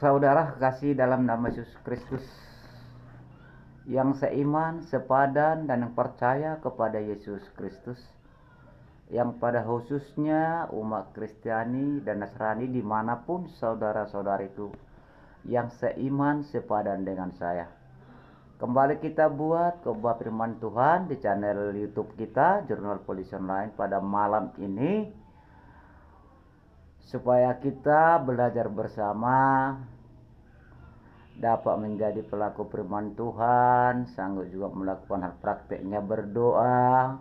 Saudara kasih dalam nama Yesus Kristus yang seiman, sepadan, dan yang percaya kepada Yesus Kristus, yang pada khususnya umat Kristiani dan Nasrani dimanapun saudara-saudariku yang seiman, sepadan dengan saya. Kembali kita buat khotbah firman Tuhan di channel YouTube kita, Jurnal Polisi Online, pada malam ini, supaya kita belajar bersama, dapat menjadi pelaku firman Tuhan, sanggup juga melakukan hal prakteknya, berdoa,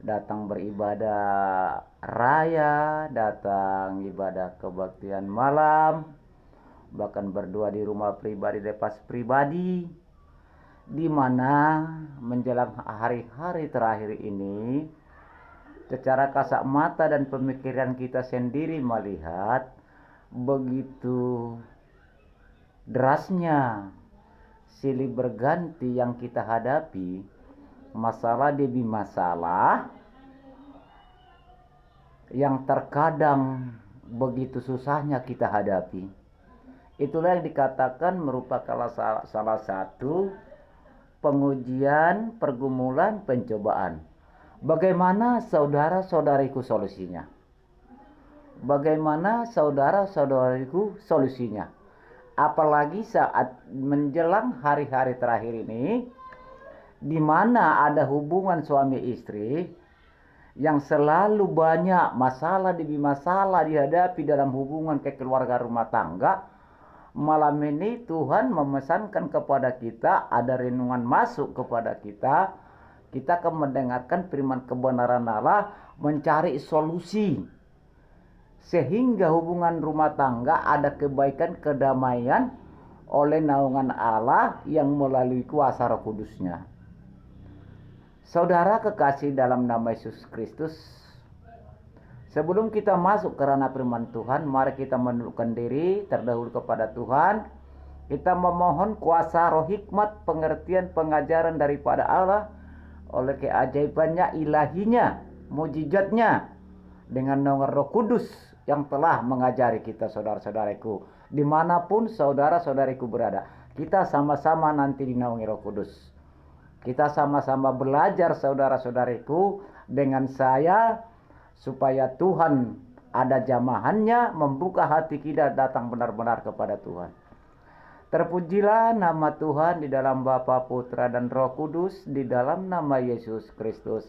datang beribadah raya, datang ibadah kebaktian malam, bahkan berdoa di rumah pribadi, lepas pribadi, di mana menjelang hari-hari terakhir ini, secara kasat mata dan pemikiran kita sendiri melihat begitu derasnya silih berganti yang kita hadapi, masalah demi masalah yang terkadang begitu susahnya kita hadapi. Itulah yang dikatakan merupakan salah satu pengujian, pergumulan, pencobaan. Bagaimana saudara-saudariku solusinya? Bagaimana saudara-saudariku solusinya? Apalagi saat menjelang hari-hari terakhir ini, di mana ada hubungan suami istri yang selalu banyak masalah demi masalah dihadapi dalam hubungan kekeluarga rumah tangga. Malam ini Tuhan memesankan kepada kita, ada renungan masuk kepada kita. Kita akan mendengarkan firman kebenaran Allah, mencari solusi sehingga hubungan rumah tangga ada kebaikan, kedamaian oleh naungan Allah yang melalui kuasa Roh Kudus-Nya. Saudara kekasih dalam nama Yesus Kristus, sebelum kita masuk ke ranah firman Tuhan, mari kita menundukkan diri terdahulu kepada Tuhan. Kita memohon kuasa roh hikmat, pengertian, pengajaran daripada Allah oleh keajaibannya, ilahinya, mujizatnya, dengan naungan Roh Kudus yang telah mengajari kita, saudara-saudariku, dimanapun saudara-saudariku berada. Kita sama-sama nanti dinaungi Roh Kudus. Kita sama-sama belajar, saudara-saudariku, dengan saya, supaya Tuhan ada jamahannya, membuka hati kita datang benar-benar kepada Tuhan. Terpujilah nama Tuhan di dalam Bapa, Putra, dan Roh Kudus, di dalam nama Yesus Kristus.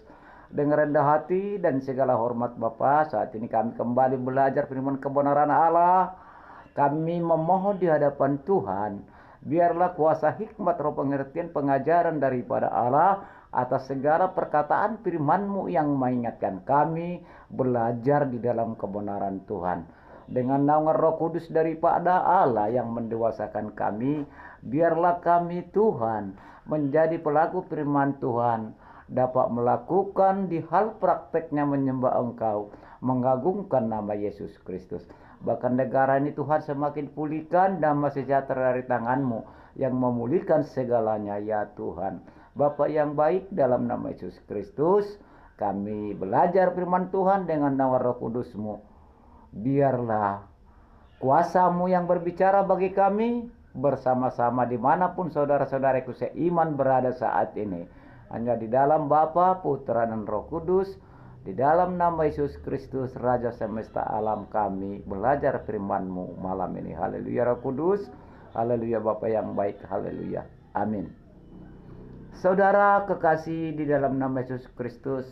Dengan rendah hati dan segala hormat Bapa, saat ini kami kembali belajar firman kebenaran Allah. Kami memohon di hadapan Tuhan, biarlah kuasa hikmat, roh pengertian, pengajaran daripada Allah atas segala perkataan firman-Mu yang mengingatkan kami belajar di dalam kebenaran Tuhan. Dengan naungan Roh Kudus daripada Allah yang mendewasakan kami, biarlah kami Tuhan menjadi pelaku firman Tuhan, dapat melakukan di hal prakteknya menyembah Engkau, mengagungkan nama Yesus Kristus. Bahkan negara ini Tuhan semakin pulihkan, damai sejahtera dari tangan-Mu yang memulihkan segalanya, ya Tuhan. Bapa yang baik, dalam nama Yesus Kristus, kami belajar firman Tuhan dengan naungan Roh Kudus-Mu. Biarlah kuasa-Mu yang berbicara bagi kami, bersama-sama dimanapun saudara-saudariku seiman berada saat ini. Hanya di dalam Bapa, Putra, dan Roh Kudus, di dalam nama Yesus Kristus, Raja semesta alam, kami belajar firman-Mu malam ini. Haleluya Roh Kudus, haleluya Bapa yang baik, haleluya, amin. Saudara kekasih di dalam nama Yesus Kristus,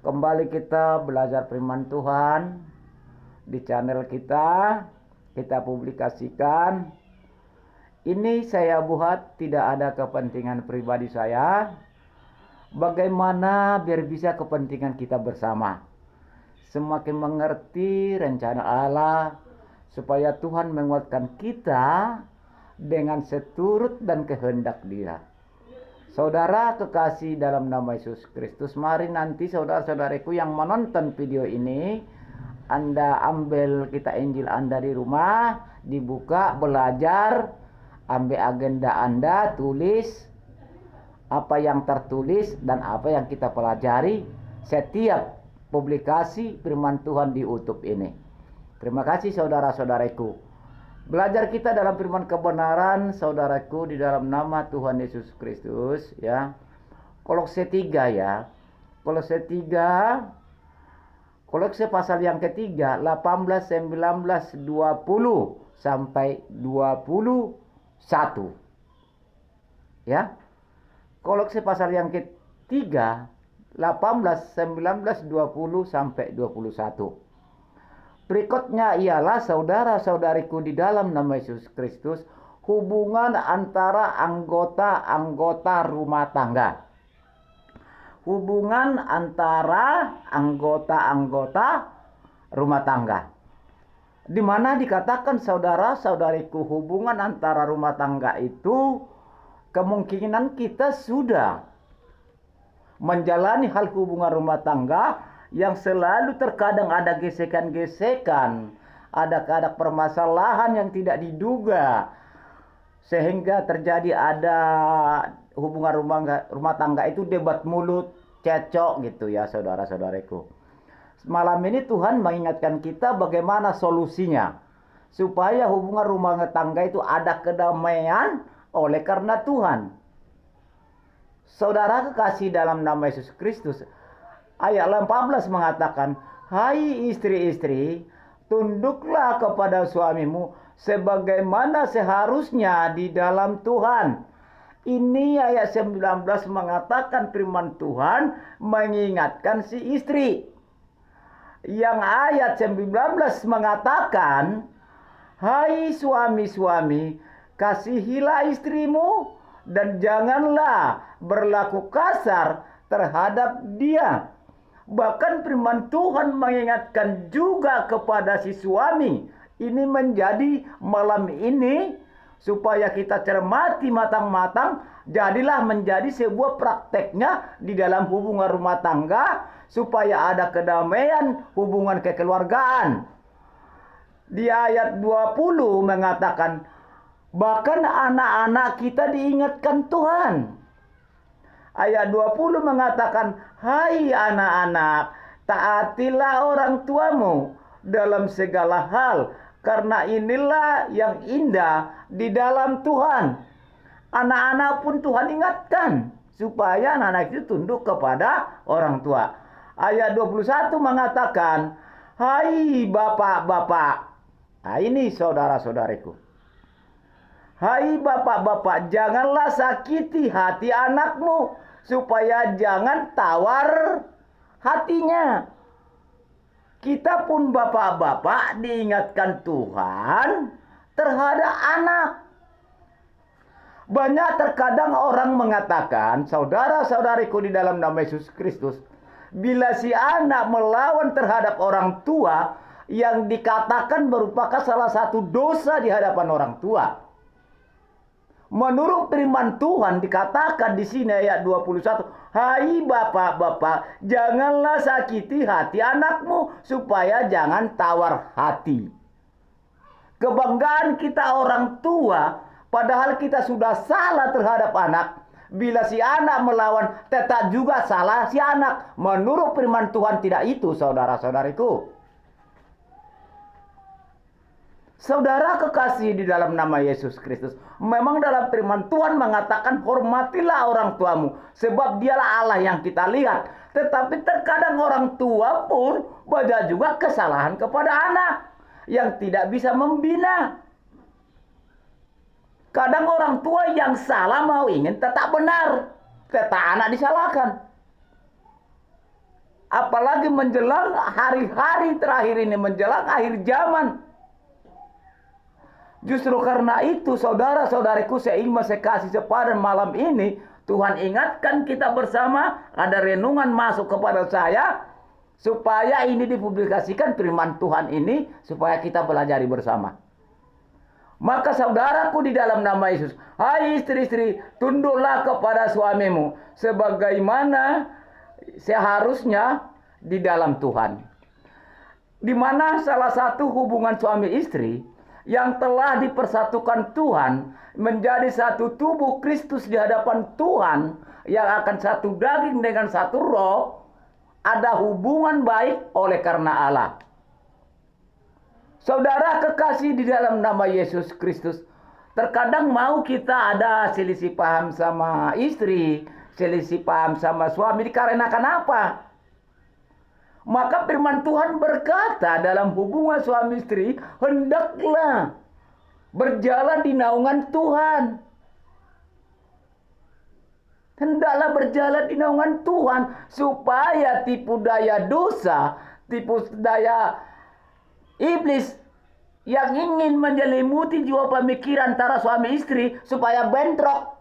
kembali kita belajar firman Tuhan di channel kita publikasikan. Ini saya buat tidak ada kepentingan pribadi saya. Bagaimana biar bisa kepentingan kita bersama, semakin mengerti rencana Allah, supaya Tuhan menguatkan kita dengan seturut dan kehendak Dia. Saudara kekasih dalam nama Yesus Kristus, mari nanti saudara-saudariku yang menonton video ini, Anda ambil kita Injil Anda di rumah, dibuka, belajar, ambil agenda Anda, tulis apa yang tertulis dan apa yang kita pelajari setiap publikasi firman Tuhan di YouTube ini. Terima kasih saudara-saudariku. Belajar kita dalam firman kebenaran, saudaraku, di dalam nama Tuhan Yesus Kristus, ya. Kolose 3 ya. Kolose 3, Kolose pasal yang ketiga, 18, 19, 20 sampai 21. Ya. Kolose pasal yang ketiga, 18, 19, 20 sampai 21. Berikutnya ialah saudara-saudariku di dalam nama Yesus Kristus, hubungan antara anggota-anggota rumah tangga. Hubungan antara anggota-anggota rumah tangga. Di mana dikatakan saudara-saudariku, hubungan antara rumah tangga itu kemungkinan kita sudah menjalani hal hubungan rumah tangga yang selalu terkadang ada gesekan-gesekan, ada permasalahan yang tidak diduga, sehingga terjadi ada hubungan rumah tangga itu debat mulut, cecok gitu ya saudara-saudariku. Malam ini Tuhan mengingatkan kita bagaimana solusinya, supaya hubungan rumah tangga itu ada kedamaian oleh karena Tuhan. Saudara kekasih dalam nama Yesus Kristus, ayat 14 mengatakan, hai istri-istri, tunduklah kepada suamimu sebagaimana seharusnya di dalam Tuhan. Ini ayat 19 mengatakan firman Tuhan mengingatkan si istri. Yang ayat 19 mengatakan, hai suami-suami, kasihilah istrimu dan janganlah berlaku kasar terhadap dia. Bahkan firman Tuhan mengingatkan juga kepada si suami. Ini menjadi malam ini supaya kita cermati matang-matang, jadilah menjadi sebuah prakteknya di dalam hubungan rumah tangga supaya ada kedamaian hubungan kekeluargaan. Di ayat 20 mengatakan, bahkan anak-anak kita diingatkan Tuhan. Ayat 20 mengatakan, hai anak-anak, taatilah orang tuamu dalam segala hal, karena inilah yang indah di dalam Tuhan. Anak-anak pun Tuhan ingatkan, supaya anak-anak itu tunduk kepada orang tua. Ayat 21 mengatakan, hai bapak-bapak. Nah ini saudara-saudariku. Hai bapak-bapak, janganlah sakiti hati anakmu, supaya jangan tawar hatinya. Kita pun bapak-bapak diingatkan Tuhan terhadap anak. Banyak terkadang orang mengatakan, saudara-saudariku di dalam nama Yesus Kristus, bila si anak melawan terhadap orang tua, yang dikatakan merupakan salah satu dosa di hadapan orang tua. Menurut firman Tuhan dikatakan di sini ayat 21, hai bapak-bapak, janganlah sakiti hati anakmu supaya jangan tawar hati. Kebanggaan kita orang tua, padahal kita sudah salah terhadap anak. Bila si anak melawan, tetap juga salah si anak. Menurut firman Tuhan tidak itu, saudara-saudariku. Saudara kekasih di dalam nama Yesus Kristus, memang dalam firman Tuhan mengatakan hormatilah orang tuamu, sebab dialah Allah yang kita lihat. Tetapi terkadang orang tua pun banyak juga kesalahan kepada anak yang tidak bisa membina. Kadang orang tua yang salah mau ingin tetap benar, tetap anak disalahkan. Apalagi menjelang hari-hari terakhir ini, menjelang akhir zaman. Justru karena itu, saudara-saudariku, seimbang sekasih sepadan malam ini, Tuhan ingatkan kita bersama, ada renungan masuk kepada saya, supaya ini dipublikasikan firman Tuhan ini, supaya kita pelajari bersama. Maka saudaraku di dalam nama Yesus, hai istri-istri, tunduklah kepada suamimu, sebagaimana seharusnya di dalam Tuhan. Di mana salah satu hubungan suami istri, yang telah dipersatukan Tuhan menjadi satu tubuh Kristus di hadapan Tuhan, yang akan satu daging dengan satu roh, ada hubungan baik oleh karena Allah. Saudara kekasih di dalam nama Yesus Kristus, terkadang mau kita ada selisih paham sama istri, selisih paham sama suami, dikarenakan apa? Maka firman Tuhan berkata dalam hubungan suami istri, hendaklah berjalan di naungan Tuhan. Hendaklah berjalan di naungan Tuhan, supaya tipu daya dosa, tipu daya iblis yang ingin menjelimuti jiwa pemikiran antara suami istri supaya bentrok.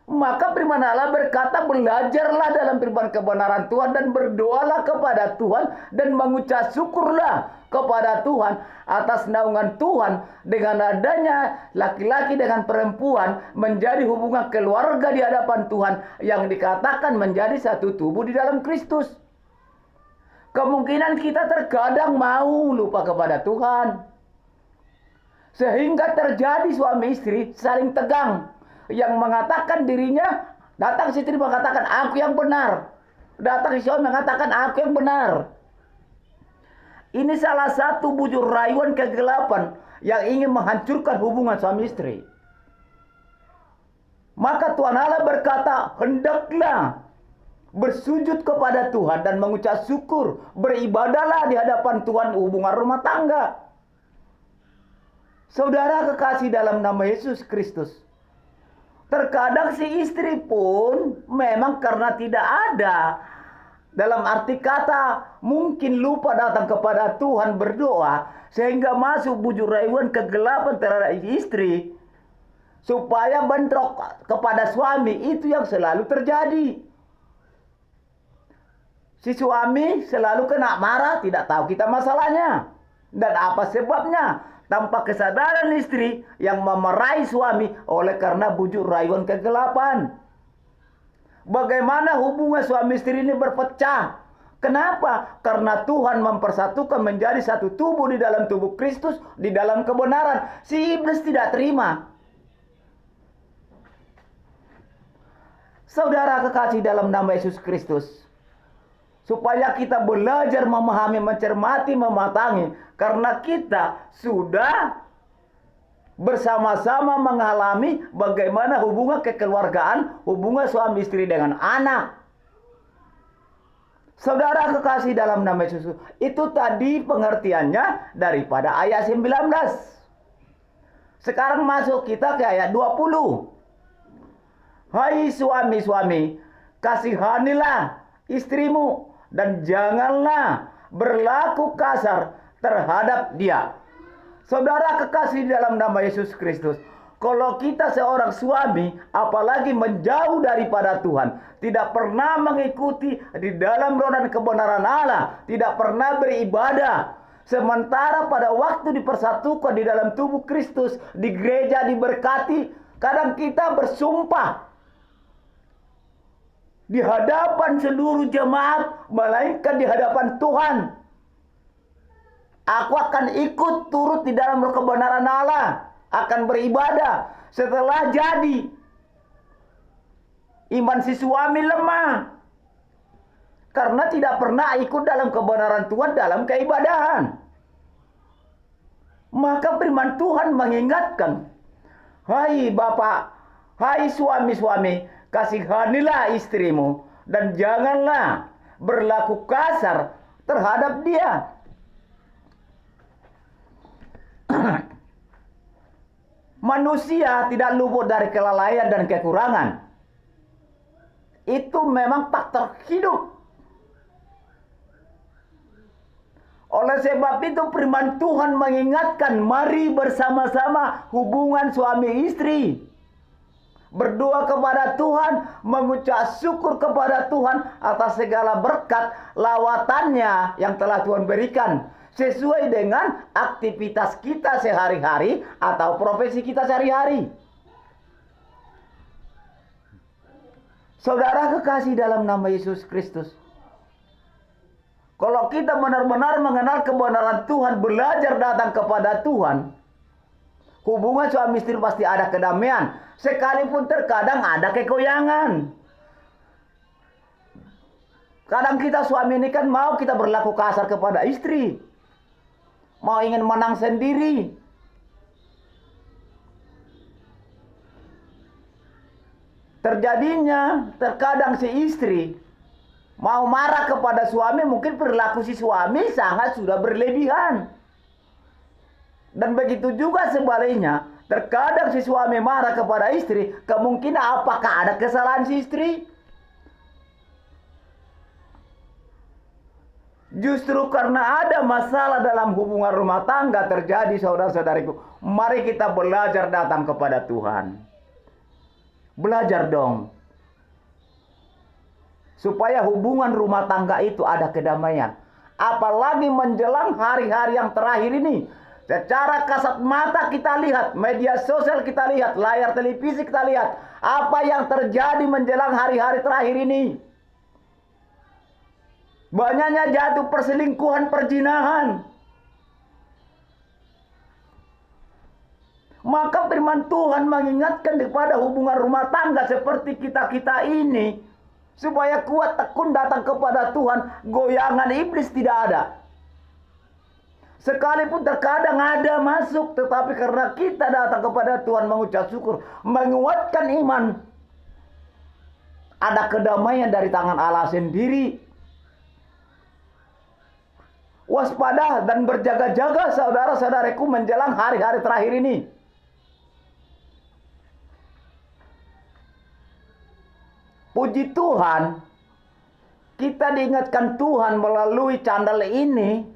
Maka firman Allah berkata, belajarlah dalam firman kebenaran Tuhan dan berdoalah kepada Tuhan dan mengucap syukurlah kepada Tuhan atas naungan Tuhan dengan adanya laki-laki dengan perempuan menjadi hubungan keluarga di hadapan Tuhan yang dikatakan menjadi satu tubuh di dalam Kristus. Kemungkinan kita terkadang mau lupa kepada Tuhan, sehingga terjadi suami istri saling tegang, yang mengatakan dirinya, datang istri mengatakan aku yang benar, datang suami mengatakan aku yang benar. Ini salah satu bujur rayuan kegelapan yang ingin menghancurkan hubungan suami istri. Maka Tuhan Allah berkata, hendaklah bersujud kepada Tuhan dan mengucap syukur, beribadahlah di hadapan Tuhan hubungan rumah tangga. Saudara kekasih dalam nama Yesus Kristus, terkadang si istri pun memang karena tidak ada, dalam arti kata mungkin lupa datang kepada Tuhan berdoa, sehingga masuk bujur rayuan kegelapan terhadap istri, supaya bentrok kepada suami. Itu yang selalu terjadi. Si suami selalu kena marah, tidak tahu kita masalahnya dan apa sebabnya, tanpa kesadaran istri yang memarahi suami oleh karena bujuk rayuan kegelapan. Bagaimana hubungan suami istri ini berpecah? Kenapa? Karena Tuhan mempersatukan menjadi satu tubuh di dalam tubuh Kristus, di dalam kebenaran. Si iblis tidak terima. Saudara kekasih dalam nama Yesus Kristus, supaya kita belajar memahami, mencermati, mematangi, karena kita sudah bersama-sama mengalami bagaimana hubungan kekeluargaan, hubungan suami istri dengan anak. Saudara kekasih dalam nama Yesus, itu tadi pengertiannya daripada ayat 19. Sekarang masuk kita ke ayat 20. Hai suami-suami, kasihanilah istrimu dan janganlah berlaku kasar terhadap dia. Saudara kekasih dalam nama Yesus Kristus, kalau kita seorang suami apalagi menjauh daripada Tuhan, tidak pernah mengikuti di dalam roda kebenaran Allah, tidak pernah beribadah, sementara pada waktu dipersatukan di dalam tubuh Kristus, di gereja diberkati, kadang kita bersumpah di hadapan seluruh jemaat, melainkan di hadapan Tuhan, aku akan ikut turut di dalam kebenaran Allah, akan beribadah. Setelah jadi, iman si suami lemah karena tidak pernah ikut dalam kebenaran Tuhan dalam keibadahan. Maka firman Tuhan mengingatkan, hai bapak, hai suami-suami, kasihanilah istrimu dan janganlah berlaku kasar terhadap dia. Manusia tidak luput dari kelalaian dan kekurangan. Itu memang faktor hidup. Oleh sebab itu firman Tuhan mengingatkan, mari bersama-sama hubungan suami istri, berdoa kepada Tuhan, mengucap syukur kepada Tuhan atas segala berkat lawatannya yang telah Tuhan berikan, sesuai dengan aktivitas kita sehari-hari atau profesi kita sehari-hari. Saudara kekasih dalam nama Yesus Kristus, kalau kita benar-benar mengenal kebenaran Tuhan, belajar datang kepada Tuhan, hubungan suami istri pasti ada kedamaian, sekalipun terkadang ada kegoyangan. Kadang kita suami ini kan mau kita berlaku kasar kepada istri. mau ingin menang sendiri. Terjadinya terkadang si istri mau marah kepada suami, mungkin perilaku si suami sangat sudah berlebihan. Dan begitu juga sebaliknya, terkadang si suami marah kepada istri, kemungkinan apakah ada kesalahan si istri? Justru karena ada masalah dalam hubungan rumah tangga terjadi, saudara-saudariku, mari kita belajar datang kepada Tuhan. Belajar dong. Supaya hubungan rumah tangga itu ada kedamaian. Apalagi menjelang hari-hari yang terakhir ini. Secara kasat mata kita lihat, media sosial kita lihat, layar televisi kita lihat. Apa yang terjadi menjelang hari-hari terakhir ini. Banyaknya jatuh perselingkuhan, perzinahan. Maka firman Tuhan mengingatkan kepada hubungan rumah tangga seperti kita-kita ini. Supaya kuat tekun datang kepada Tuhan, goyangan iblis tidak ada. Sekalipun terkadang ada masuk, tetapi karena kita datang kepada Tuhan mengucap syukur, menguatkan iman, ada kedamaian dari tangan Allah sendiri. Waspada dan berjaga-jaga saudara-saudariku menjelang hari-hari terakhir ini. Puji Tuhan, kita diingatkan Tuhan melalui channel ini,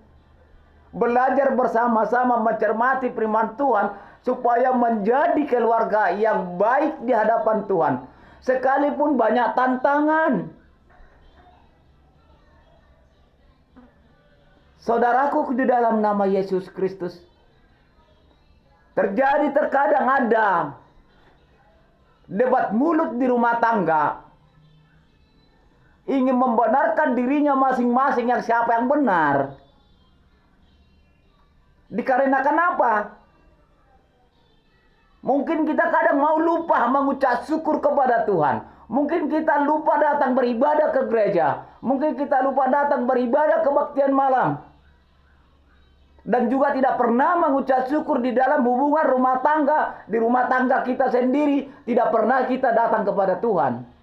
belajar bersama-sama mencermati firman Tuhan, supaya menjadi keluarga yang baik di hadapan Tuhan. Sekalipun banyak tantangan. Saudaraku di dalam nama Yesus Kristus, terkadang ada debat mulut di rumah tangga. Ingin membenarkan dirinya masing-masing yang siapa yang benar. Dikarenakan apa? Mungkin kita kadang mau lupa mengucap syukur kepada Tuhan. Mungkin kita lupa datang beribadah ke gereja. Mungkin kita lupa datang beribadah kebaktian malam. Dan juga tidak pernah mengucap syukur di dalam hubungan rumah tangga. Di rumah tangga kita sendiri tidak pernah kita datang kepada Tuhan.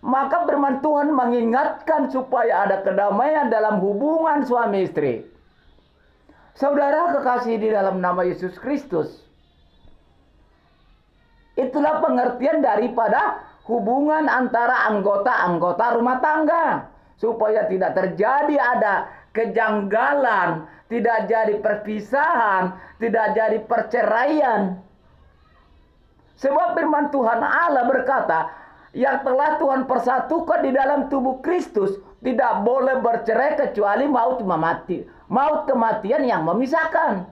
Maka firman Tuhan mengingatkan supaya ada kedamaian dalam hubungan suami istri. Saudara kekasih di dalam nama Yesus Kristus, itulah pengertian daripada hubungan antara anggota-anggota rumah tangga. Supaya tidak terjadi ada kejanggalan, tidak jadi perpisahan, tidak jadi perceraian. Sebab firman Tuhan Allah berkata, yang telah Tuhan persatukan di dalam tubuh Kristus tidak boleh bercerai kecuali maut kematian yang memisahkan.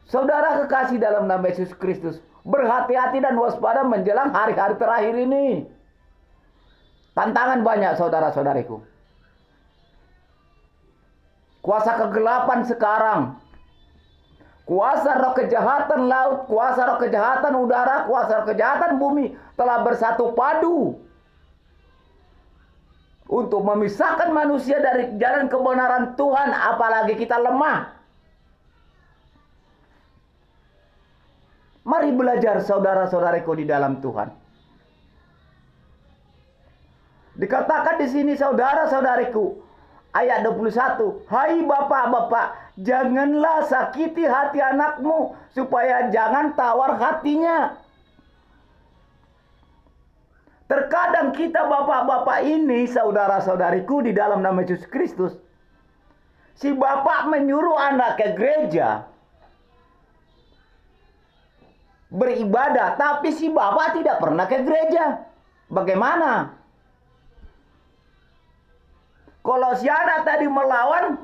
Saudara kekasih dalam nama Yesus Kristus, berhati-hati dan waspada menjelang hari-hari terakhir ini. Tantangan banyak saudara-saudariku. Kuasa kegelapan sekarang, kuasa roh kejahatan laut, kuasa roh kejahatan udara, kuasa roh kejahatan bumi telah bersatu padu untuk memisahkan manusia dari jalan kebenaran Tuhan, apalagi kita lemah. Mari belajar saudara-saudariku di dalam Tuhan. Dikatakan di sini saudara-saudariku, ayat 21, hai bapak-bapak, janganlah sakiti hati anakmu, supaya jangan tawar hatinya. Terkadang kita bapak-bapak ini, saudara-saudariku di dalam nama Yesus Kristus, si bapak menyuruh anak ke gereja beribadah, tapi si bapak tidak pernah ke gereja. Bagaimana? Kalau si anak tadi melawan,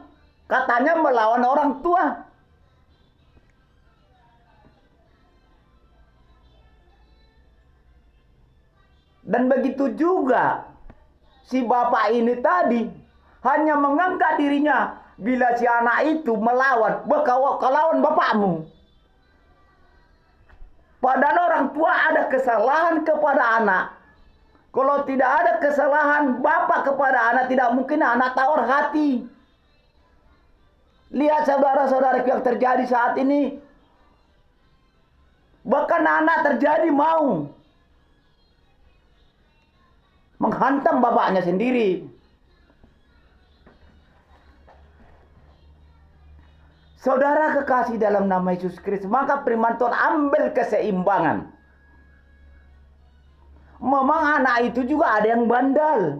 katanya melawan orang tua. Dan begitu juga si bapak ini tadi hanya menganggap dirinya bila si anak itu melawan, kelawan bapakmu. Padahal orang tua ada kesalahan kepada anak. Kalau tidak ada kesalahan bapak kepada anak, tidak mungkin anak tawar hati. Lihat saudara-saudara yang terjadi saat ini. Bahkan anak terjadi mau menghantam bapaknya sendiri. Saudara kekasih dalam nama Yesus Kristus, maka firman Tuhan ambil keseimbangan. Memang anak itu juga ada yang bandal.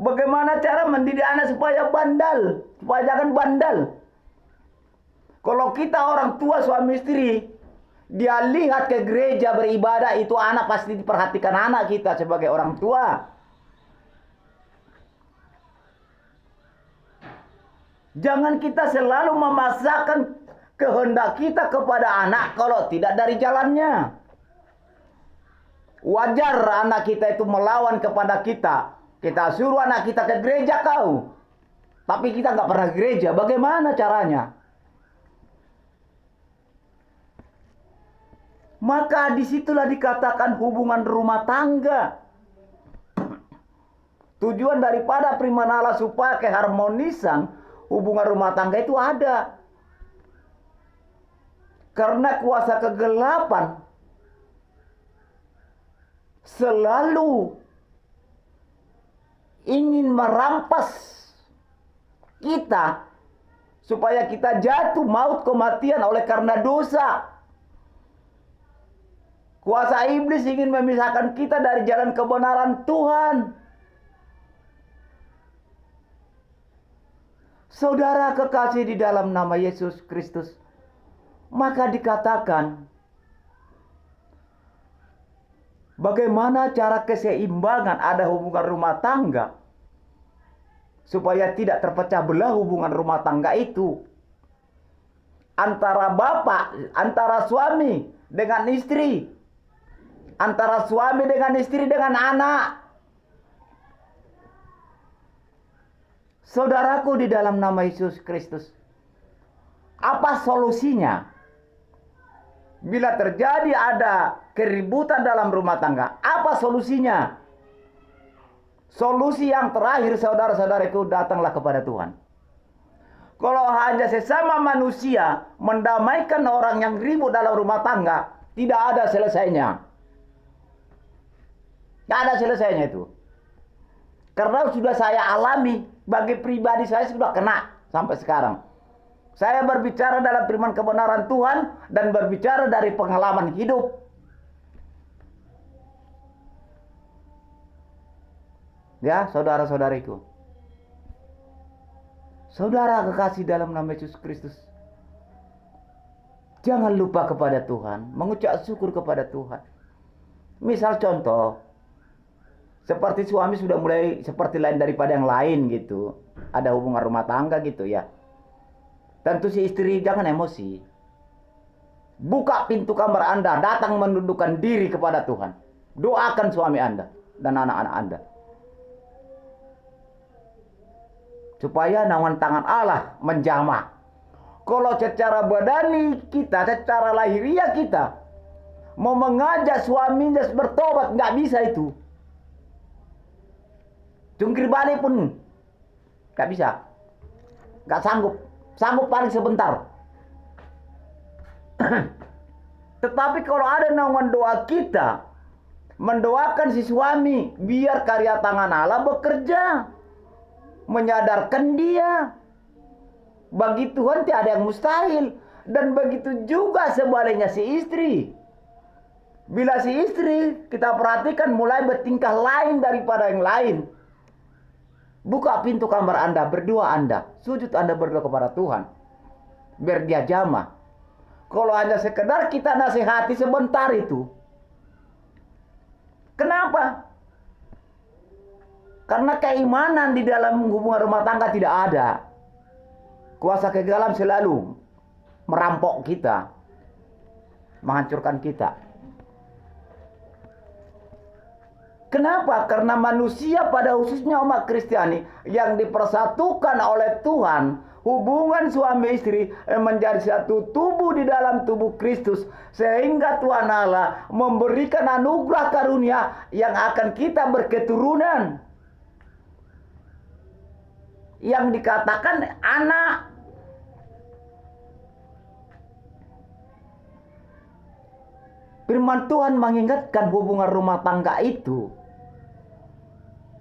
Bagaimana cara mendidik anak supaya bandal? Supaya jangan bandal. Kalau kita orang tua suami istri, dia lihat ke gereja beribadah, itu anak pasti diperhatikan anak kita sebagai orang tua. Jangan kita selalu memaksakan kehendak kita kepada anak kalau tidak dari jalannya. Wajar anak kita itu melawan kepada kita. Kita suruh anak kita ke gereja kau. Tapi kita nggak pernah gereja. Bagaimana caranya? Maka disitulah dikatakan hubungan rumah tangga. Tujuan daripada firman Allah supaya keharmonisan hubungan rumah tangga itu ada. Karena kuasa kegelapan selalu ingin merampas kita supaya kita jatuh maut kematian oleh karena dosa. Kuasa iblis ingin memisahkan kita dari jalan kebenaran Tuhan. Saudara kekasih di dalam nama Yesus Kristus, maka dikatakan bagaimana cara keseimbangan ada hubungan rumah tangga supaya tidak terpecah belah hubungan rumah tangga itu antara bapak, antara suami dengan istri, antara suami dengan istri dengan anak. Saudaraku di dalam nama Yesus Kristus, apa solusinya? Bila terjadi ada keributan dalam rumah tangga, apa solusinya? Solusi yang terakhir saudara-saudaraku, datanglah kepada Tuhan. Kalau hanya sesama manusia mendamaikan orang yang ribut dalam rumah tangga, tidak ada selesainya. Tidak ada selesainya itu. Karena sudah saya alami, bagi pribadi saya sudah kena sampai sekarang. Saya berbicara dalam firman kebenaran Tuhan dan berbicara dari pengalaman hidup. Ya, saudara-saudariku. Saudara kekasih dalam nama Yesus Kristus. Jangan lupa kepada Tuhan, mengucap syukur kepada Tuhan. Misal contoh, seperti suami sudah mulai seperti lain daripada yang lain gitu. Ada hubungan rumah tangga gitu ya. Tentu si istri jangan emosi. Buka pintu kamar Anda, datang menundukkan diri kepada Tuhan. Doakan suami Anda dan anak-anak Anda. Supaya naungan tangan Allah menjamah. Kalau secara badani kita, secara lahiriah kita mau mengajak suaminya bertobat, nggak bisa itu. Jungkir balik pun nggak bisa, nggak sanggup paling sebentar. Tetapi kalau ada naungan doa kita, mendoakan si suami biar karya tangan Allah bekerja, menyadarkan dia. Bagi Tuhan tidak ada yang mustahil. Dan begitu juga sebaliknya si istri. Bila si istri kita perhatikan mulai bertingkah lain daripada yang lain, buka pintu kamar Anda, berdoa Anda, sujud Anda berdoa kepada Tuhan. Biar dia jamah. Kalau hanya sekedar kita nasihati sebentar itu. Kenapa? Karena keimanan di dalam hubungan rumah tangga tidak ada. Kuasa kegelapan selalu merampok kita, menghancurkan kita. Kenapa? Karena manusia pada khususnya umat Kristiani yang dipersatukan oleh Tuhan hubungan suami istri menjadi satu tubuh di dalam tubuh Kristus, sehingga Tuhan Allah memberikan anugerah karunia yang akan kita berketurunan, yang dikatakan anak. Firman Tuhan mengingatkan hubungan rumah tangga itu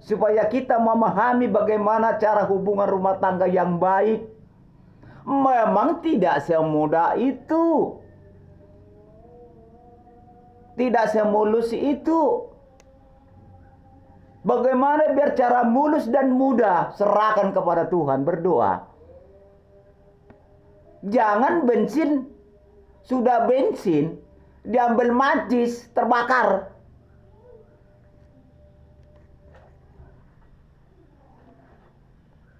supaya kita memahami bagaimana cara hubungan rumah tangga yang baik. Memang tidak semudah itu, tidak semulus itu. Bagaimana biar cara mulus dan mudah? Serahkan kepada Tuhan, berdoa. Jangan bensin, sudah bensin diambil macis, terbakar.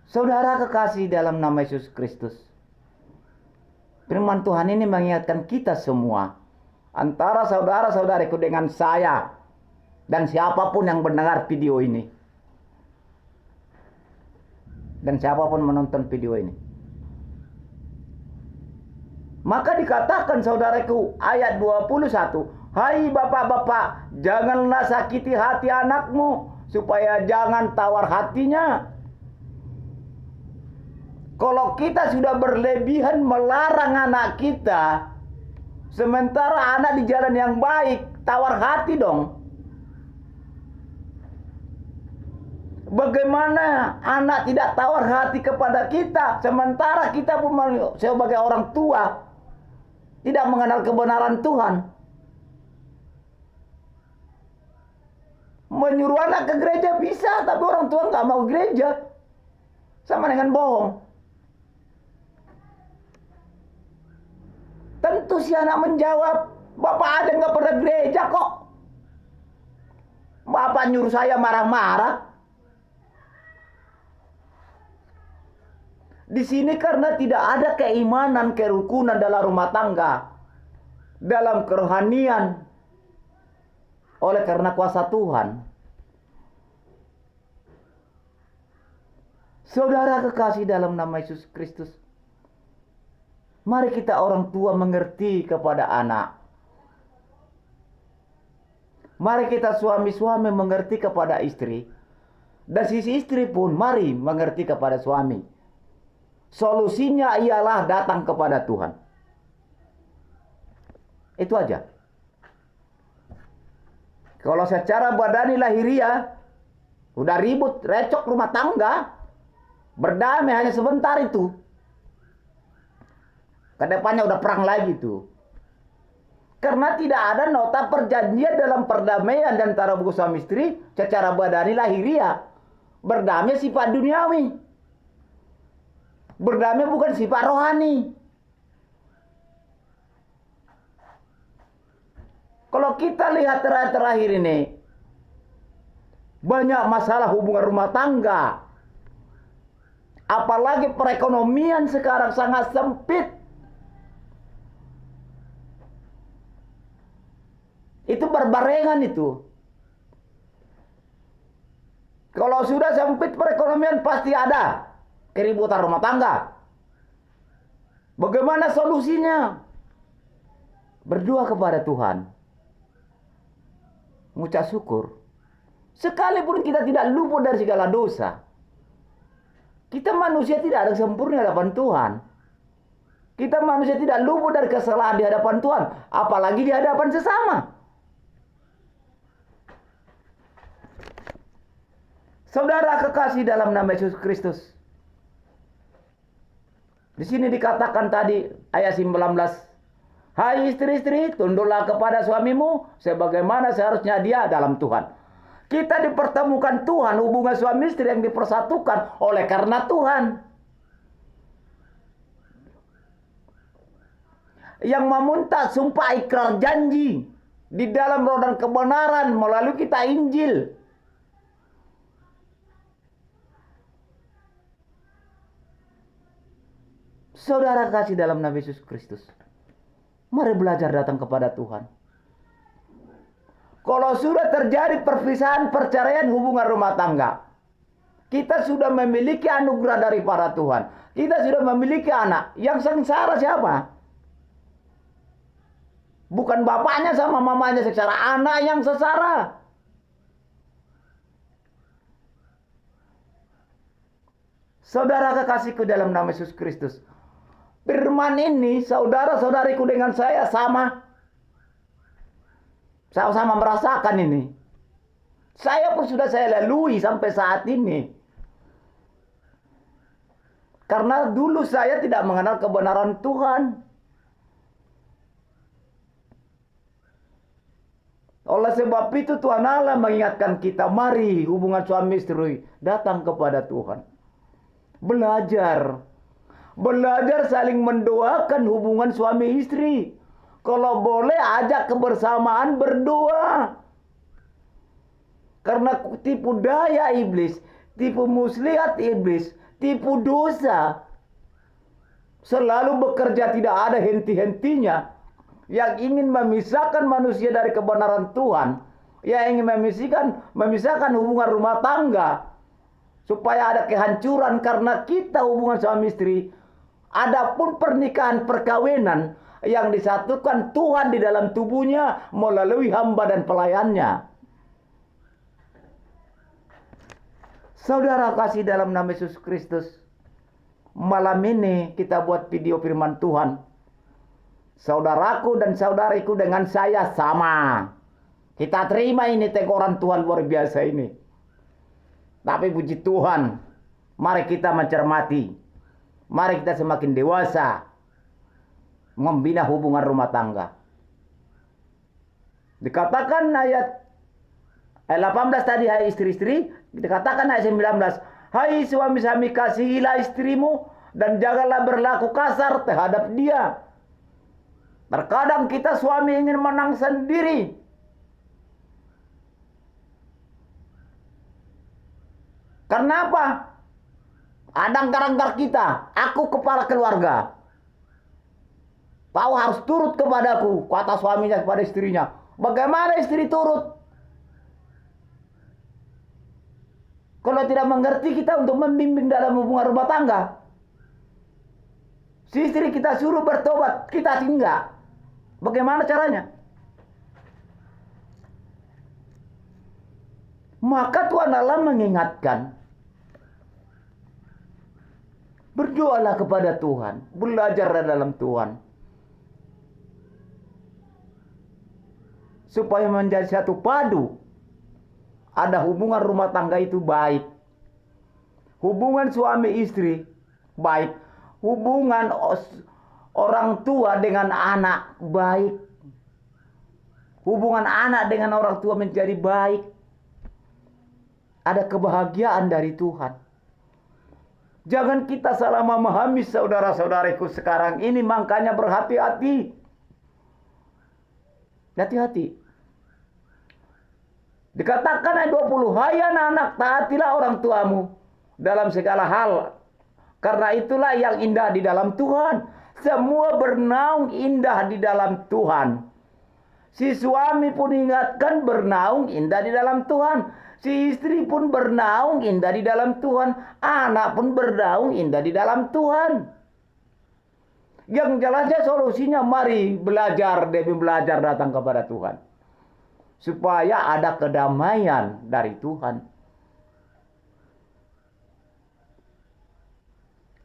Saudara kekasih dalam nama Yesus Kristus, firman Tuhan ini mengingatkan kita semua, antara saudara-saudariku dengan saya dan siapapun yang mendengar video ini dan siapapun menonton video ini. Maka dikatakan saudaraku, ayat 21, hai bapak-bapak, janganlah sakiti hati anakmu, supaya jangan tawar hatinya. Kalau kita sudah berlebihan melarang anak kita, sementara anak di jalan yang baik, tawar hati dong. Bagaimana anak tidak tawar hati kepada kita, sementara kita pun sebagai orang tua tidak mengenal kebenaran Tuhan. Menyuruh anak ke gereja bisa, tapi orang tua nggak mau gereja, sama dengan bohong. Tentu si anak menjawab, bapak aja nggak pernah gereja kok. Bapak nyuruh saya marah-marah. Di sini karena tidak ada keimanan, kerukunan dalam rumah tangga, dalam kerohanian, oleh karena kuasa Tuhan. Saudara kekasih dalam nama Yesus Kristus, mari kita orang tua mengerti kepada anak. Mari kita suami-suami mengerti kepada istri. Dan sisi istri pun mari mengerti kepada suami. Solusinya ialah datang kepada Tuhan. Itu aja. Kalau secara badani lahiriah udah ribut, recok rumah tangga, berdamai hanya sebentar itu. Kedepannya udah perang lagi tuh. Karena tidak ada nota perjanjian dalam perdamaian antara suami istri secara badani lahiriah. Berdamai sifat duniawi. Berdamai bukan sifat rohani. Kalau kita lihat terakhir ini, banyak masalah hubungan rumah tangga. Apalagi perekonomian sekarang sangat sempit. Itu berbarengan itu. Kalau sudah sempit perekonomian pasti ada keributan rumah tangga. Bagaimana solusinya? Berdoa kepada Tuhan. Mengucap syukur. Sekalipun kita tidak luput dari segala dosa. Kita manusia tidak ada sempurna di hadapan Tuhan. Kita manusia tidak luput dari kesalahan di hadapan Tuhan. Apalagi di hadapan sesama. Saudara kekasih dalam nama Yesus Kristus. Di sini dikatakan tadi ayat 19. Hai istri-istri, tunduklah kepada suamimu sebagaimana seharusnya dia dalam Tuhan. Kita dipertemukan Tuhan, hubungan suami istri yang dipersatukan oleh karena Tuhan. Yang meminta sumpah ikrar janji di dalam roh dan kebenaran melalui kita Injil. Saudara kasih dalam nama Yesus Kristus, mari belajar datang kepada Tuhan. Kalau sudah terjadi perpisahan, perceraian hubungan rumah tangga, Kita sudah memiliki anugerah dari para Tuhan. Kita sudah memiliki anak. Yang sengsara siapa? Bukan bapaknya sama mamanya sengsara, anak yang sengsara. Saudara kekasihku dalam nama Yesus Kristus, firman ini saudara-saudariku dengan saya sama. Sama-sama merasakan ini. Saya pun sudah saya lalui sampai saat ini. Karena dulu saya tidak mengenal kebenaran Tuhan. Oleh sebab itu Tuhan Allah mengingatkan kita, mari hubungan suami istri datang kepada Tuhan. Belajar. Belajar saling mendoakan hubungan suami istri. Kalau boleh ajak kebersamaan berdoa. Karena tipu daya iblis, tipu muslihat iblis, tipu dosa selalu bekerja tidak ada henti-hentinya. Yang ingin memisahkan manusia dari kebenaran Tuhan, yang ingin memisahkan hubungan rumah tangga, supaya ada kehancuran karena kita hubungan suami istri. Adapun pernikahan perkawinan yang disatukan Tuhan di dalam tubuhnya melalui hamba dan pelayannya. Saudara kasih dalam nama Yesus Kristus, malam ini kita buat video firman Tuhan. Saudaraku dan saudariku dengan saya sama. Kita terima ini teguran Tuhan luar biasa ini. Tapi puji Tuhan, mari kita mencermati. Mari kita semakin dewasa membina hubungan rumah tangga. Dikatakan ayat 18 tadi, hai istri-istri. Dikatakan ayat 19, hai suami-suami kasihilah istrimu dan janganlah berlaku kasar terhadap dia. Terkadang kita suami ingin menang sendiri. Karena apa? Ada anggar-anggar kita. Aku kepala keluarga. Kau harus turut kepadaku, kata suaminya kepada istrinya. Bagaimana istri turut? Kalau tidak mengerti kita untuk membimbing dalam hubungan rumah tangga. Si istri kita suruh bertobat, kita tinggal. Bagaimana caranya? Maka Tuhan Allah mengingatkan, berdoalah kepada Tuhan, belajar dalam Tuhan, supaya menjadi satu padu. Ada hubungan rumah tangga itu baik. Hubungan suami istri baik. Hubungan orang tua dengan anak baik. Hubungan anak dengan orang tua menjadi baik. Ada kebahagiaan dari Tuhan. Jangan kita salah memahami saudara-saudariku sekarang ini, makanya berhati-hati. Hati-hati. Dikatakan ayat 20, hai anak-anak, taatilah orang tuamu dalam segala hal. Karena itulah yang indah di dalam Tuhan. Semua bernaung indah di dalam Tuhan. Si suami pun ingatkan bernaung indah di dalam Tuhan. Si istri pun bernaung indah di dalam Tuhan. Anak pun bernaung indah di dalam Tuhan. Yang jelasnya solusinya mari belajar demi belajar datang kepada Tuhan. Supaya ada kedamaian dari Tuhan.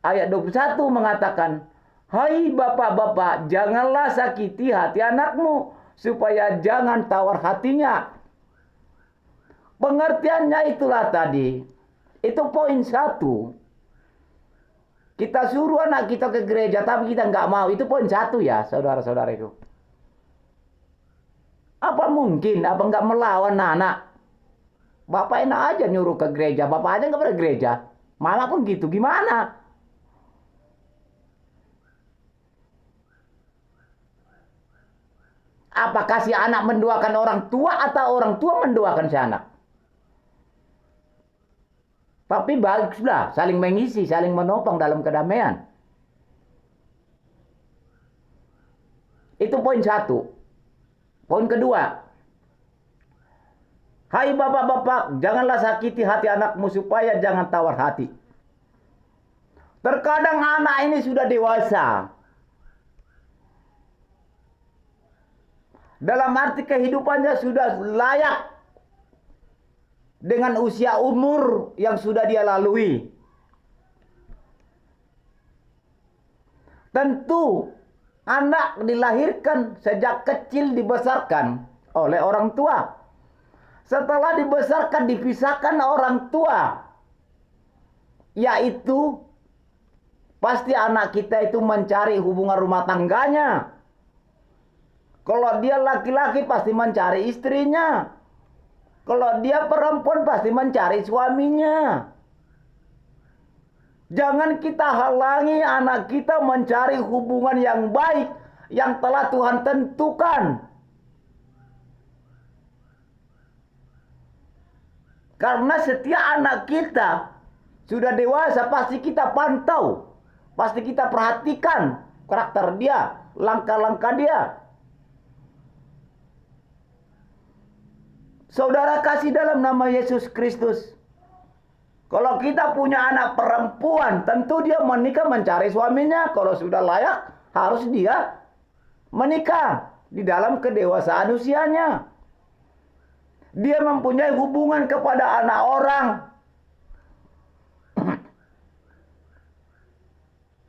Ayat 21 mengatakan, hai bapak-bapak, janganlah sakiti hati anakmu, supaya jangan tawar hatinya. Pengertiannya itulah tadi. Itu poin 1. Kita suruh anak kita ke gereja, tapi kita nggak mau. Itu poin 1 ya, saudara-saudara itu. Apa mungkin, apa nggak melawan anak? Bapak enak aja nyuruh ke gereja, bapak aja nggak pernah gereja. Mama pun gitu, gimana? Apakah si anak mendoakan orang tua atau orang tua mendoakan si anak? Tapi baguslah saling mengisi, saling menopang dalam kedamaian. Itu poin 1. Poin kedua, Hai bapak-bapak, janganlah sakiti hati anakmu supaya jangan tawar hati. Terkadang anak ini sudah dewasa. Dalam arti kehidupannya sudah layak dengan usia umur yang sudah dia lalui. Tentu anak dilahirkan sejak kecil dibesarkan oleh orang tua. Setelah dibesarkan dipisahkan orang tua. Yaitu pasti anak kita itu mencari hubungan rumah tangganya. Kalau dia laki-laki pasti mencari istrinya. Kalau dia perempuan pasti mencari suaminya. Jangan kita halangi anak kita mencari hubungan yang baik yang telah Tuhan tentukan. Karena setiap anak kita sudah dewasa pasti kita pantau. Pasti kita perhatikan karakter dia, langkah-langkah dia. Saudara kasih dalam nama Yesus Kristus. Kalau kita punya anak perempuan, tentu dia menikah mencari suaminya. Kalau sudah layak, harus dia menikah di dalam kedewasaan usianya. Dia mempunyai hubungan kepada anak orang.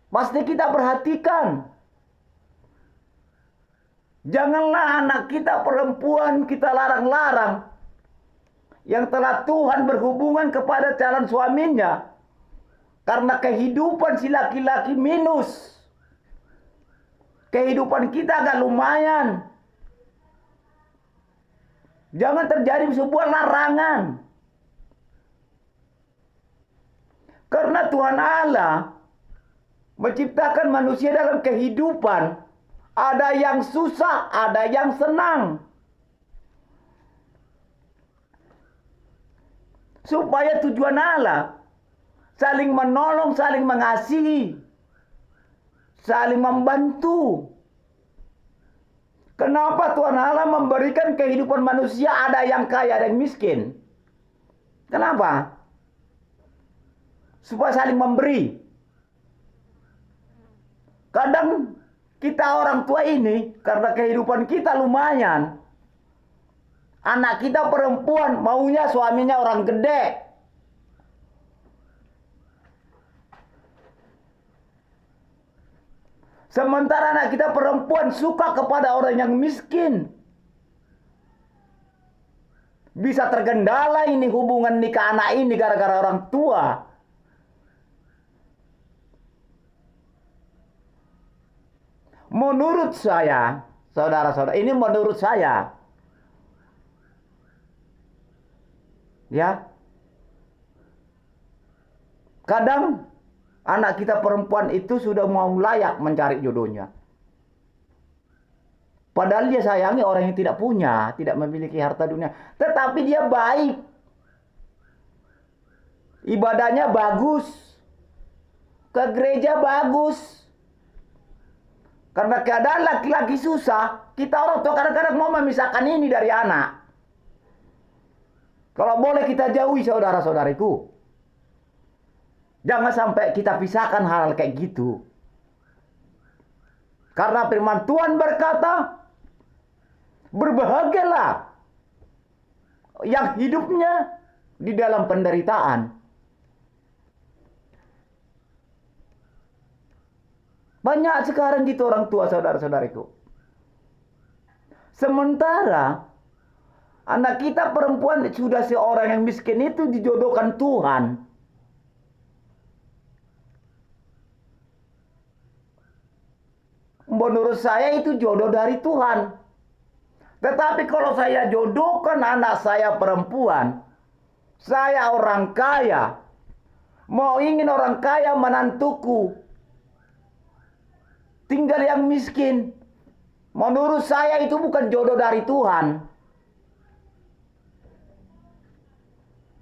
Pasti kita perhatikan. Janganlah anak kita perempuan kita larang-larang. Yang telah Tuhan berhubungan kepada calon suaminya. Karena kehidupan si laki-laki minus. Kehidupan kita agak lumayan. Jangan terjadi sebuah larangan. Karena Tuhan Allah menciptakan manusia dalam kehidupan. Ada yang susah, ada yang senang. Supaya tujuan Allah saling menolong, saling mengasihi, saling membantu. Kenapa Tuhan Allah memberikan kehidupan manusia ada yang kaya, ada yang miskin? Kenapa? Supaya saling memberi. Kadang kita orang tua ini, karena kehidupan kita lumayan, anak kita perempuan maunya suaminya orang gede. Sementara anak kita perempuan suka kepada orang yang miskin. Bisa tergendala ini hubungan nikah anak ini gara-gara orang tua. Menurut saya, saudara-saudara, ini menurut saya. Ya. Kadang anak kita perempuan itu sudah mau layak mencari jodohnya. Padahal dia sayangi orang yang tidak punya, tidak memiliki harta dunia. Tetapi dia baik. Ibadahnya bagus. Ke gereja bagus. Karena keadaan laki-laki susah, kita orang tua kadang-kadang mau memisahkan ini dari anak. Kalau boleh kita jauhi saudara-saudariku. Jangan sampai kita pisahkan hal kayak gitu. Karena firman Tuhan berkata, berbahagialah yang hidupnya di dalam penderitaan. Banyak sekarang gitu orang tua saudara-saudariku. Sementara anak kita perempuan sudah seorang yang miskin itu dijodohkan Tuhan. Menurut saya itu jodoh dari Tuhan. Tetapi kalau saya jodohkan anak saya perempuan, saya orang kaya, mau ingin orang kaya menantuku, tinggal yang miskin. Menurut saya itu bukan jodoh dari Tuhan.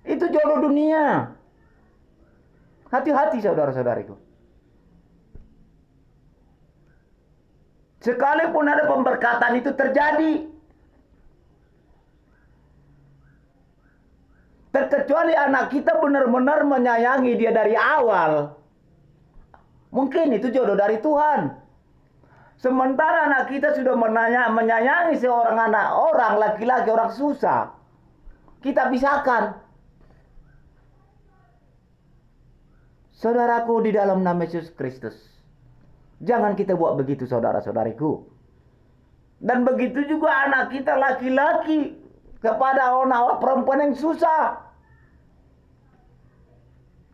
Itu jodoh dunia. Hati-hati saudara-saudariku. Sekalipun ada pemberkatan itu terjadi, Terkecuali anak kita benar-benar menyayangi dia dari awal. Mungkin itu jodoh dari Tuhan. Sementara anak kita sudah menyayangi seorang anak, orang laki-laki, orang susah. Kita pisahkan. Saudaraku di dalam nama Yesus Kristus. Jangan kita buat begitu, saudara-saudariku. Dan begitu juga anak kita laki-laki kepada orang perempuan yang susah.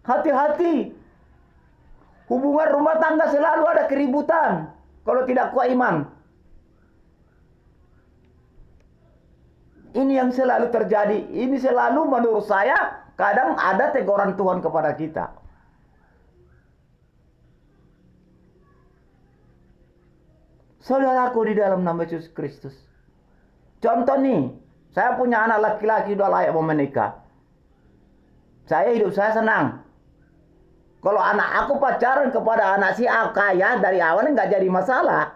Hati-hati. Hubungan rumah tangga selalu ada keributan kalau tidak kuat iman. Ini yang selalu terjadi. Ini selalu menurut saya kadang ada teguran Tuhan kepada kita. Saudaraku di dalam nama Yesus Kristus. Contoh nih, saya punya anak laki-laki udah layak mau menikah. Hidup saya senang. Kalau anak aku pacaran kepada anak si A kaya dari awalnya nggak jadi masalah.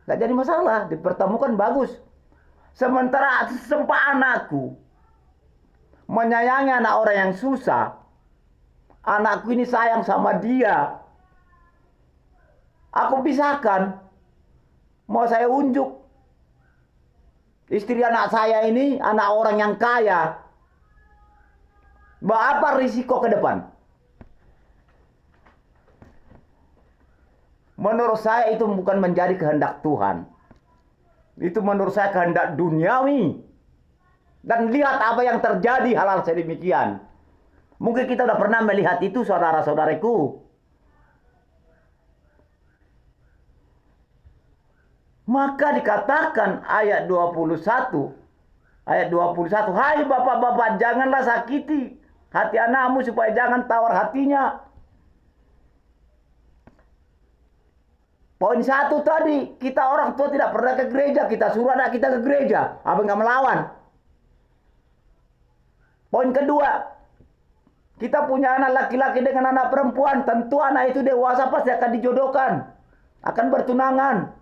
Nggak jadi masalah, dipertemukan bagus. Sementara sempat anakku menyayangi anak orang yang susah. Anakku ini sayang sama dia. Aku pisahkan. Mau saya unjuk. Istri anak saya ini anak orang yang kaya. Apa risiko ke depan? Menurut saya itu bukan menjadi kehendak Tuhan. Itu menurut saya kehendak duniawi. Dan lihat apa yang terjadi hal-hal sedemikian. Mungkin kita sudah pernah melihat itu, saudara-saudariku. Maka dikatakan ayat 21. Ayat 21. Hai bapak-bapak, janganlah sakiti hati anakmu supaya jangan tawar hatinya. Poin 1 tadi, kita orang tua tidak pernah ke gereja. Kita suruh anak kita ke gereja. Apa nggak melawan? Poin kedua, kita punya anak laki-laki dengan anak perempuan. Tentu anak itu dewasa pasti akan dijodohkan. Akan bertunangan.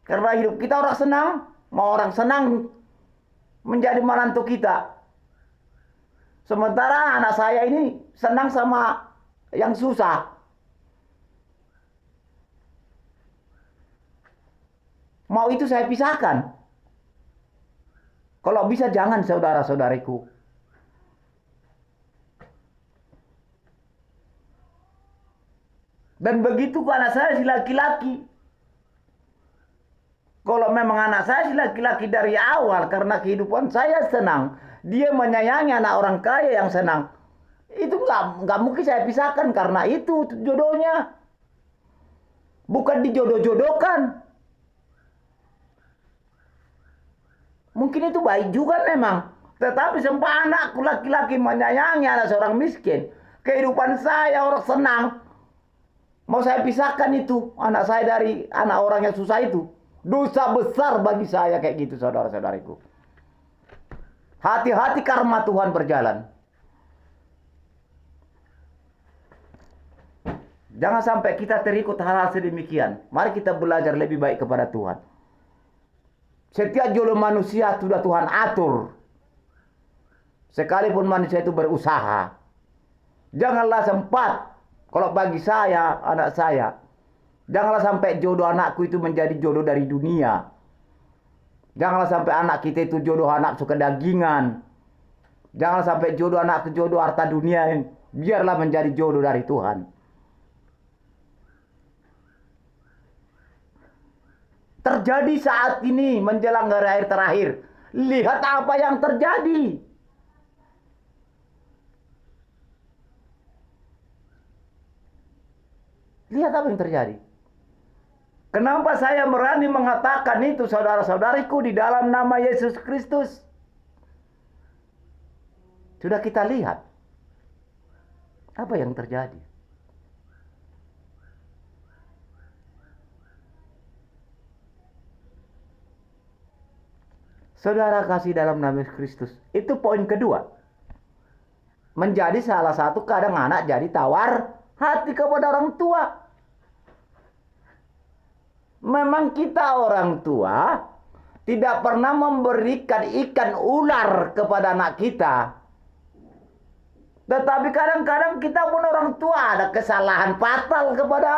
Karena hidup kita orang senang, mau orang senang menjadi menantu kita. Sementara anak saya ini senang sama yang susah. Mau itu saya pisahkan. Kalau bisa jangan, saudara-saudariku. Dan begitu anak saya si laki-laki. Kalau memang anak saya si laki-laki dari awal karena kehidupan saya senang, dia menyayangi anak orang kaya yang senang, itu nggak mungkin saya pisahkan karena itu jodohnya. Bukan dijodoh-jodohkan. Mungkin itu baik juga memang. Tetapi sempat anakku laki-laki menyayangi anak seorang miskin. Kehidupan saya orang senang. Mau saya pisahkan itu anak saya dari anak orang yang susah itu. Dosa besar bagi saya kayak gitu, saudara-saudariku. Hati-hati karma Tuhan berjalan. Jangan sampai kita terikut hal-hal sedemikian. Mari kita belajar lebih baik kepada Tuhan. Setiap jodoh manusia sudah Tuhan atur. Sekalipun manusia itu berusaha. Janganlah sempat. Kalau bagi saya, anak saya, janganlah sampai jodoh anakku itu menjadi jodoh dari dunia. Janganlah sampai anak kita itu jodoh anak suka dagingan. Janganlah sampai jodoh anak ke jodoh harta dunia. Biarlah menjadi jodoh dari Tuhan. Terjadi saat ini menjelang hari terakhir. Lihat apa yang terjadi. Lihat apa yang terjadi. Kenapa saya berani mengatakan itu, saudara-saudariku, di dalam nama Yesus Kristus? Sudah kita lihat apa yang terjadi. Saudara kasih dalam nama Yesus Kristus. Itu poin kedua. Menjadi salah satu kadang anak jadi tawar hati kepada orang tua. Memang kita orang tua tidak pernah memberikan ikan ular kepada anak kita. Tetapi kadang-kadang kita pun orang tua ada kesalahan fatal kepada